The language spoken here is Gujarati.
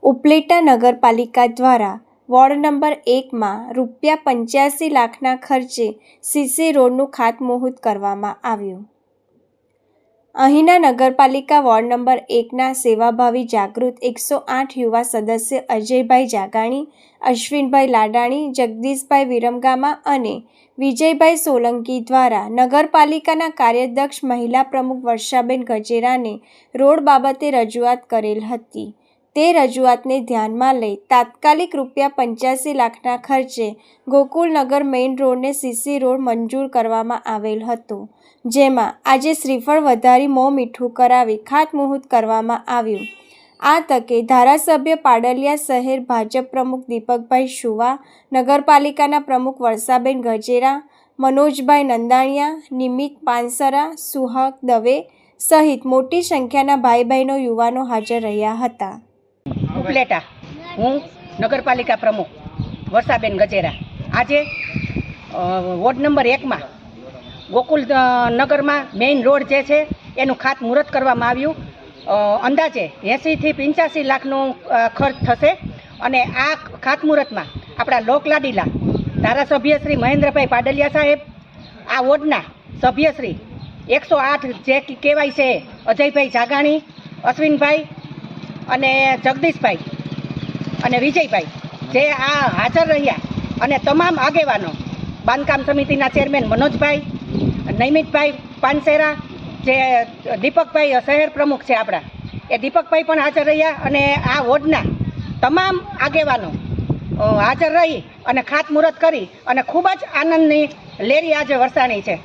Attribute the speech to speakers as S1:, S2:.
S1: ઉપલેટા નગરપાલિકા દ્વારા વોર્ડ નંબર 1માં ₹85 લાખના ખર્ચે સીસી રોડનું ખાતમુહૂર્ત કરવામાં આવ્યું. અહીંના નગરપાલિકા વોર્ડ નંબર 1ના સેવાભાવી જાગૃત 108 યુવા સદસ્ય અજયભાઈ જાગાણી, અશ્વિનભાઈ લાડાણી, જગદીશભાઈ વિરમગામા અને વિજયભાઈ સોલંકી દ્વારા નગરપાલિકાના કાર્યદક્ષ મહિલા પ્રમુખ વર્ષાબેન ગજેરાને રોડ બાબતે રજૂઆત કરેલ હતી. તે રજૂઆતને ધ્યાનમાં લઈ તાત્કાલિક ₹85 લાખના ખર્ચે ગોકુલનગર મેઇન રોડને સીસી રોડ મંજૂર કરવામાં આવેલ હતો, જેમાં આજે શ્રીફળ વધારી મોં મીઠું કરાવી ખાતમુહૂર્ત કરવામાં આવ્યું. આ તકે ધારાસભ્ય પાડલિયા શહેર ભાજપ પ્રમુખ દીપકભાઈ શુવા, નગરપાલિકાના પ્રમુખ વર્ષાબેન ગજેરા, મનોજભાઈ નંદાણીયા, નિમિત પાનસરા, સુહાગ દવે સહિત મોટી સંખ્યાના ભાઈ બહેનો યુવાનો હાજર રહ્યા હતા.
S2: ઉપલેટા હું નગરપાલિકા પ્રમુખ વર્ષાબેન ગજેરા આજે વોર્ડ નંબર 1માં ગોકુલ નગરમાં મેઇન રોડ જે છે એનું ખાતમુહૂર્ત કરવામાં આવ્યું. અંદાજે 80 થી 85 લાખનો ખર્ચ થશે અને આ ખાતમુહૂર્તમાં આપણા લોકલાડીલા ધારાસભ્ય શ્રી મહેન્દ્રભાઈ પાડલિયા સાહેબ, આ વોર્ડના સભ્યશ્રી 108 જે કહેવાય છે અજયભાઈ જાગાણી, અશ્વિનભાઈ અને જગદીશભાઈ અને વિજયભાઈ જે આ હાજર રહ્યા અને તમામ આગેવાનો, બાંધકામ સમિતિના ચેરમેન મનોજભાઈ, નૈમિતભાઈ પાનસેરા, જે દીપકભાઈ શહેર પ્રમુખ છે આપણા, એ દીપકભાઈ પણ હાજર રહ્યા અને આ વોર્ડના તમામ આગેવાનો હાજર રહી અને ખાતમુહૂર્ત કરી અને ખૂબ જ આનંદની લેરી આજે વરસાણી છે.